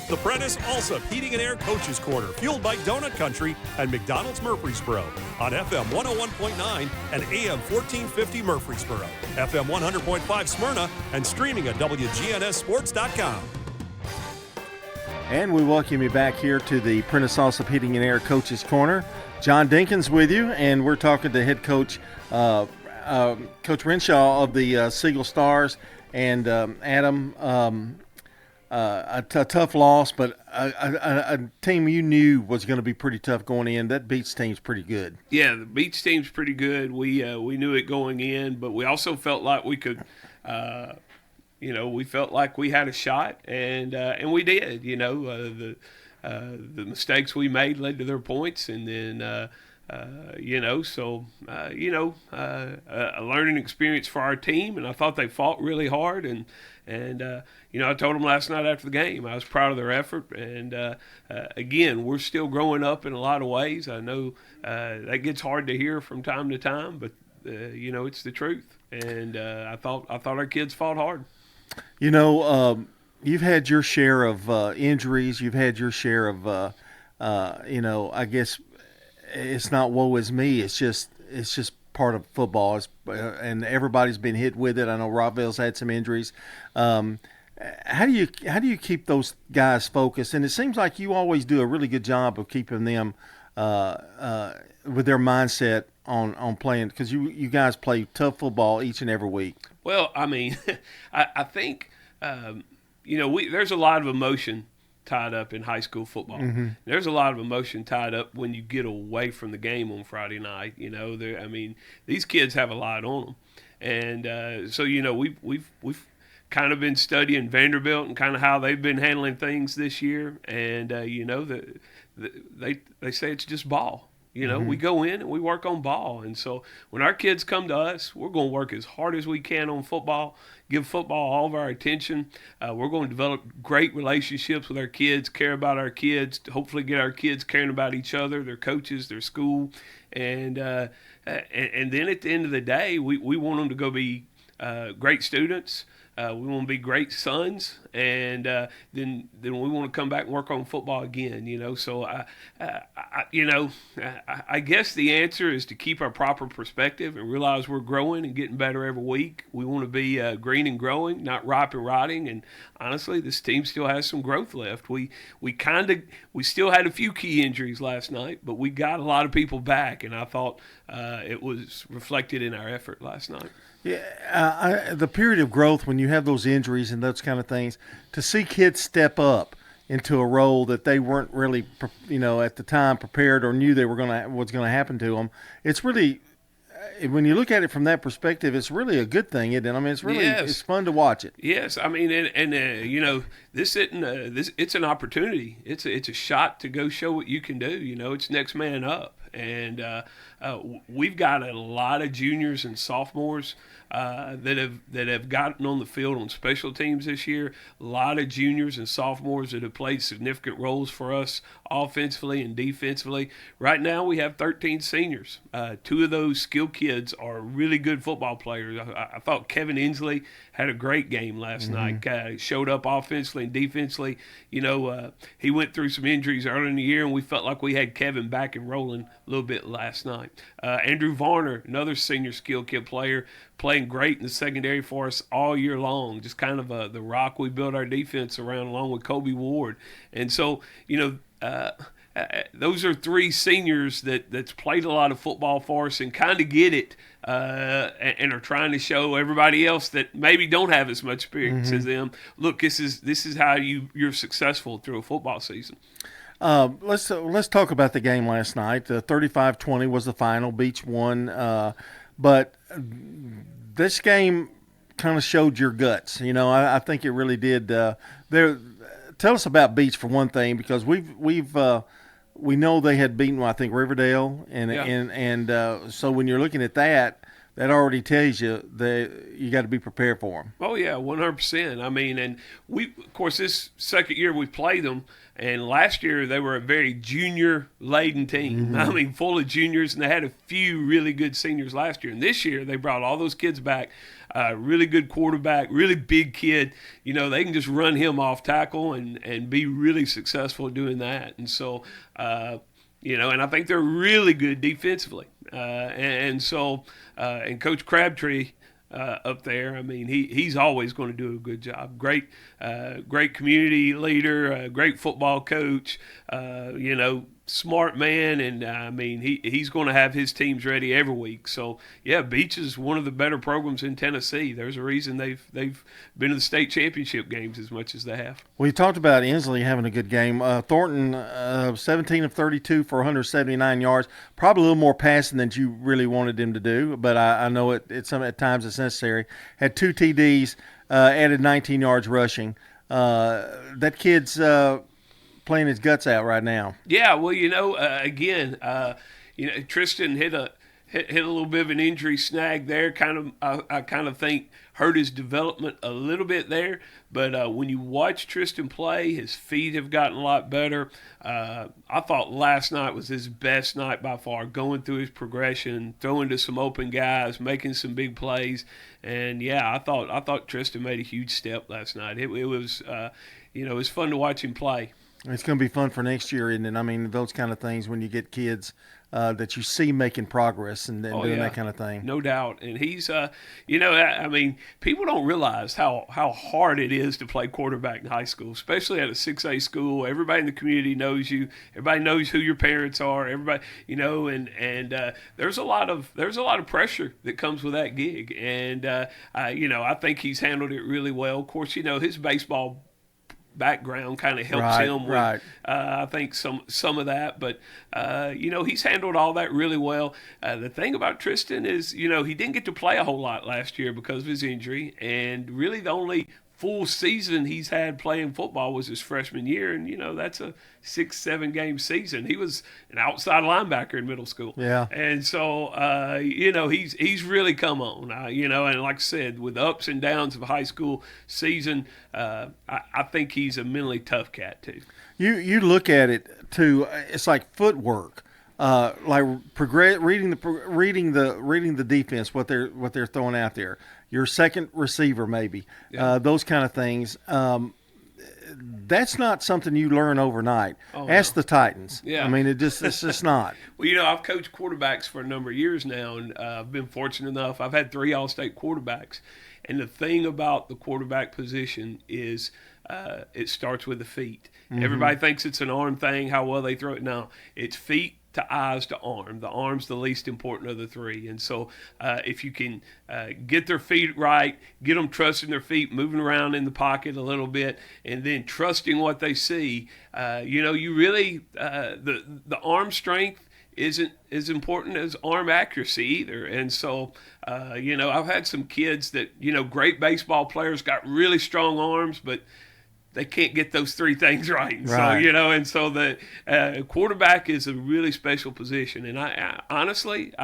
The Prentice Allsup Heating and Air Coaches Corner, fueled by Donut Country and McDonald's Murfreesboro on FM 101.9 and AM 1450 Murfreesboro, FM 100.5 Smyrna, and streaming at WGNSSports.com. And we welcome you back here to the Prentice Allsup Heating and Air Coaches Corner. John Dinkins with you, and we're talking to head coach Coach Renshaw of the Siegel Stars, and Adam. A tough loss, but a team you knew was going to be pretty tough going in. That Beach team's pretty good. Yeah, the Beach team's pretty good. We knew it going in, but we also felt like we could, we felt like we had a shot, and we did. The mistakes we made led to their points, and then a learning experience for our team, and I thought they fought really hard, and I told them last night after the game I was proud of their effort, and again, we're still growing up in a lot of ways. I know that gets hard to hear from time to time, but it's the truth, and I thought our kids fought hard. You've had your share of injuries. You've had your share of I guess it's not woe is me. It's just part of football. And everybody's been hit with it. I know Rockville's had some injuries. How do you keep those guys focused? And it seems like you always do a really good job of keeping them with their mindset on playing, because you guys play tough football each and every week. Well, I mean, I think there's a lot of emotion tied up in high school football. Mm-hmm. There's a lot of emotion tied up when you get away from the game on Friday night. These kids have a lot on them, and so we've kind of been studying Vanderbilt and kind of how they've been handling things this year, and they say it's just ball. Mm-hmm. We go in and we work on ball. And so when our kids come to us, we're going to work as hard as we can on football, give football all of our attention. We're going to develop great relationships with our kids, care about our kids, hopefully get our kids caring about each other, their coaches, their school. And then at the end of the day, we want them to go be great students. We want to be great sons, and then we want to come back and work on football again. So I guess the answer is to keep our proper perspective and realize we're growing and getting better every week. We want to be green and growing, not ripe and rotting. And honestly, this team still has some growth left. We still had a few key injuries last night, but we got a lot of people back, and I thought it was reflected in our effort last night. Yeah, the period of growth when you have those injuries and those kind of things, to see kids step up into a role that they weren't really, at the time prepared or knew what's going to happen to them. It's really, when you look at it from that perspective, it's really a good thing, isn't it? I mean, it's really It's fun to watch it. Yes, I mean, this isn't it's an opportunity. It's a shot to go show what you can do. It's next man up. And we've got a lot of juniors and sophomores that have gotten on the field on special teams this year. A lot of juniors and sophomores that have played significant roles for us offensively and defensively. Right now we have 13 seniors. 2 of those skilled kids are really good football players. I thought Kevin Inslee had a great game last night. Showed up offensively and defensively. He went through some injuries early in the year, and we felt like we had Kevin back and rolling a little bit last night. Andrew Varner, another senior skill kid player, playing great in the secondary for us all year long. Just kind of the rock we built our defense around, along with Kobe Ward. And so, those are 3 seniors that's played a lot of football for us and kind of get it, and are trying to show everybody else that maybe don't have as much experience as them. Look, this is how you're successful through a football season. Let's talk about the game last night. 35-20 was the final. Beach won, but this game kind of showed your guts. I think it really did. Tell us about Beach for one thing, because we know they had beaten, I think, Riverdale, and so when you're looking at that, that already tells you that you got to be prepared for them. Oh yeah, 100%. I mean, and we, of course, this second year we played them, and last year they were a very junior-laden team. I mean, full of juniors, and they had a few really good seniors last year. And this year they brought all those kids back. Really good quarterback, really big kid. You know, they can just run him off tackle and be really successful doing that. And so, you know, and I think they're really good defensively. And Coach Crabtree up there, I mean, he's always going to do a good job. Great community leader, great football coach, you know, smart man, and I mean, he's going to have his teams ready every week. So yeah, Beach is one of the better programs in Tennessee. There's a reason they've been to the state championship games as much as they have. Well, you talked about Inslee having a good game. Thornton, 17 of 32 for 179 yards. Probably a little more passing than you really wanted him to do, but I know at times it's necessary. Had 2 TDs, added 19 yards rushing. That kid's playing his guts out right now. Yeah, well, you know, again, you know, Tristan hit a little bit of an injury snag there. I kind of think hurt his development a little bit there. But when you watch Tristan play, his feet have gotten a lot better. I thought last night was his best night by far, going through his progression, throwing to some open guys, making some big plays. And yeah, I thought Tristan made a huge step last night. It was, you know, it was fun to watch him play. It's going to be fun for next year, isn't it? I mean, those kind of things when you get kids that you see making progress and doing that kind of thing. No doubt. And he's, you know, I mean, people don't realize how hard it is to play quarterback in high school, especially at a 6A school. Everybody in the community knows you. Everybody knows who your parents are. Everybody, you know, and there's a lot of pressure that comes with that gig. And, you know, I think he's handled it really well. Of course, you know, his baseball background kind of helps him with, I think, some of that. But, you know, he's handled all that really well. The thing about Tristan is, you know, he didn't get to play a whole lot last year because of his injury. And really the only full season he's had playing football was his freshman year. And, you know, that's a 6-7 game season. He was an outside linebacker in middle school. Yeah. And so, you know, he's really come on, you know, and like I said, with the ups and downs of a high school season, I think he's a mentally tough cat too. You look at it too, it's like footwork. Like reading the defense, what they're throwing out there. Your second receiver, maybe, those kind of things. That's not something you learn overnight. Ask the Titans. Yeah. I mean, it's just not. Well, you know, I've coached quarterbacks for a number of years now, and I've been fortunate enough. I've had 3 All-State quarterbacks, and the thing about the quarterback position is it starts with the feet. Mm-hmm. Everybody thinks it's an arm thing, how well they throw it. No, it's feet to eyes to arm. The arm's the least important of the 3. And so if you can get their feet right, get them trusting their feet, moving around in the pocket a little bit, and then trusting what they see, you know, you really the arm strength isn't as important as arm accuracy either. And so, you know, I've had some kids that, you know, great baseball players, got really strong arms, but they can't get those 3 things right. So, you know, and so the quarterback is a really special position. And I honestly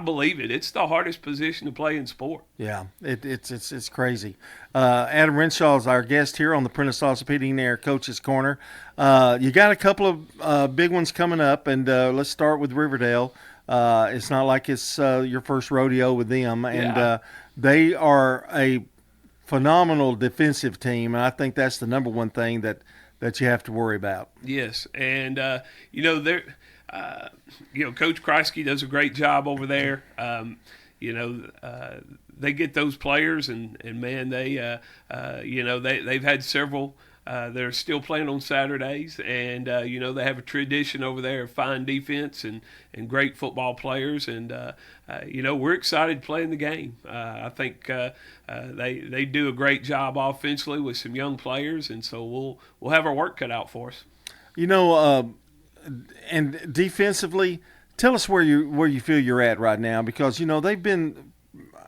believe it. It's the hardest position to play in sport. Yeah, it's crazy. Adam Renshaw is our guest here on the Prentice Orthopedic Air Coach's Corner. You got a couple of big ones coming up, and let's start with Riverdale. It's not like it's your first rodeo with them. And they are a phenomenal defensive team, and I think that's the number one thing that you have to worry about. Yes, and you know, they're you know, Coach Kreisky does a great job over there. You know, they get those players, and man, they you know, they've had several. They're still playing on Saturdays, and you know, they have a tradition over there of fine defense and great football players, and you know, we're excited playing the game. I think they do a great job offensively with some young players, and so we'll have our work cut out for us. You know, and defensively, tell us where you feel you're at right now, because you know they've been,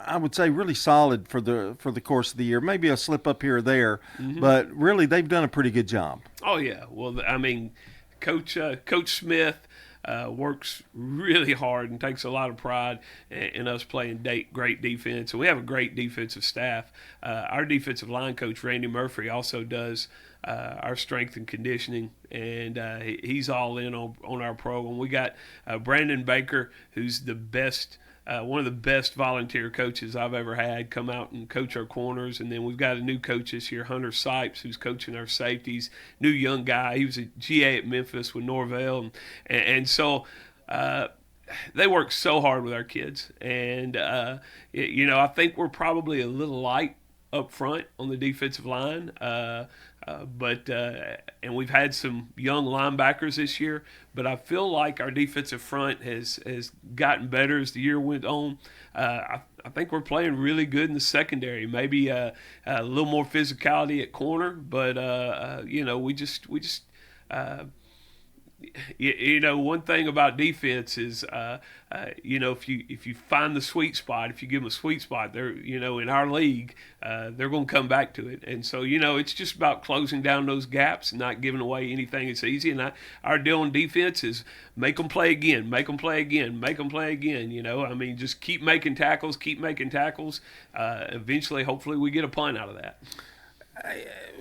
I would say, really solid for the course of the year. Maybe a slip up here or there, but really they've done a pretty good job. Oh yeah, well, I mean, Coach Smith, works really hard and takes a lot of pride in us playing great defense. And we have a great defensive staff. Our defensive line coach, Randy Murphy, also does our strength and conditioning, and he's all in on our program. We got Brandon Baker, who's the best, one of the best volunteer coaches I've ever had, come out and coach our corners. And then we've got a new coach this year, Hunter Sipes, who's coaching our safeties. New young guy. He was a GA at Memphis with Norvell, and so they work so hard with our kids. And I think we're probably a little light up front on the defensive line. And we've had some young linebackers this year, but I feel like our defensive front has gotten better as the year went on. I think we're playing really good in the secondary. Maybe a little more physicality at corner, but we just. One thing about defense is, if you find the sweet spot, if you give them a sweet spot, they're, in our league, they're going to come back to it. And so, it's just about closing down those gaps and not giving away anything that's easy. And our deal on defense is make them play again, make them play again, make them play again. Just keep making tackles. Eventually, hopefully, we get a punt out of that.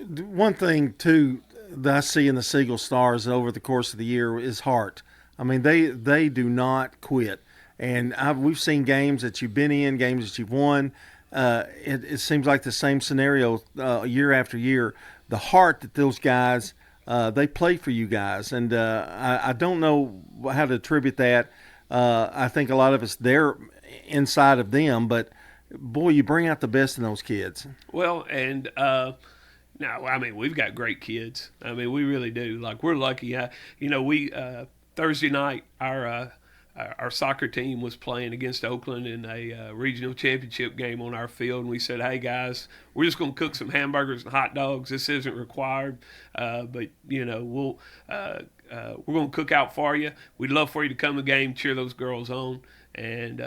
One thing, too, that I see in the Siegel Stars over the course of the year is heart. They do not quit. And we've seen games that you've been in, games that you've won. It seems like the same scenario year after year. The heart that those guys, they play for you guys. And I don't know how to attribute that. I think a lot of it's there inside of them. But, boy, you bring out the best in those kids. Well, and we've got great kids. We really do. Like, we're lucky. Thursday night, our soccer team was playing against Oakland in a regional championship game on our field, and we said, "Hey guys, we're just going to cook some hamburgers and hot dogs. This isn't required, but we're going to cook out for you. We'd love for you to come to the game, cheer those girls on." And,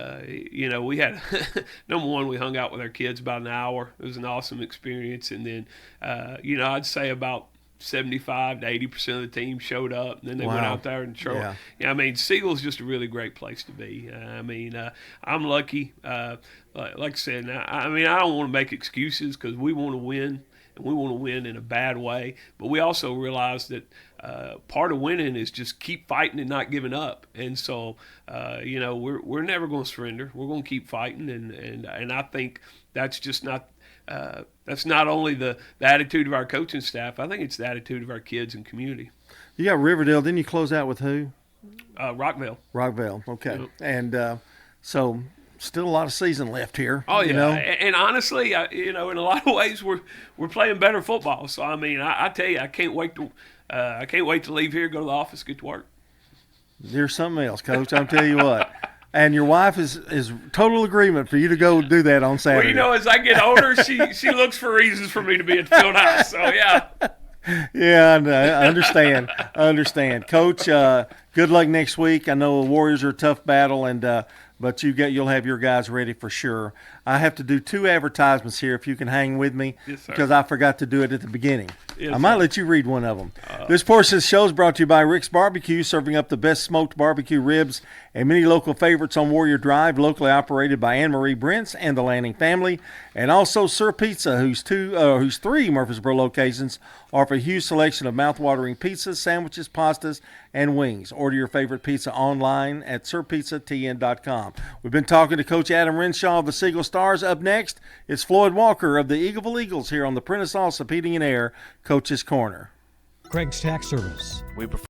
we had, number one, we hung out with our kids about an hour. It was an awesome experience. And then, I'd say about 75 to 80% of the team showed up. And then they went out there and showed. Yeah. Siegel's just a really great place to be. I'm lucky. Like I said, I don't want to make excuses because we want to win. And we want to win in a bad way. But we also realize that part of winning is just keep fighting and not giving up. And so, we're never going to surrender. We're going to keep fighting. And I think that's just not that's not only the attitude of our coaching staff. I think it's the attitude of our kids and community. You got Riverdale. Didn't you close out with who? Rockville. Okay. Yep. And so – still a lot of season left here. Oh yeah, and honestly, in a lot of ways, we're playing better football. So I tell you, I can't wait to leave here, go to the office, get to work. There's something else, Coach. I'll tell you what. And your wife is total agreement for you to go do that on Saturday. Well, as I get older, she looks for reasons for me to be at the field house. So yeah. Yeah, I understand. Coach, good luck next week. I know the Warriors are a tough battle, but you'll have your guys ready for sure. I have to do 2 advertisements here if you can hang with me. Yes, sir. Because I forgot to do it at the beginning. Yes, I might let you read one of them. This portion of the show is brought to you by Rick's Barbecue, serving up the best smoked barbecue ribs and many local favorites on Warrior Drive, locally operated by Anne-Marie Brents and the Lanning family. And also Sir Pizza, whose 3 Murfreesboro locations offer a huge selection of mouth-watering pizzas, sandwiches, pastas, and wings. Order your favorite pizza online at sirpizzatn.com. We've been talking to Coach Adam Renshaw of the Siegel Stars. Up next, it's Floyd Walker of the Eagleville Eagles here on the Prentice Allsup Heating and Air Coach's Corner. Craig's Tax Service. We prefer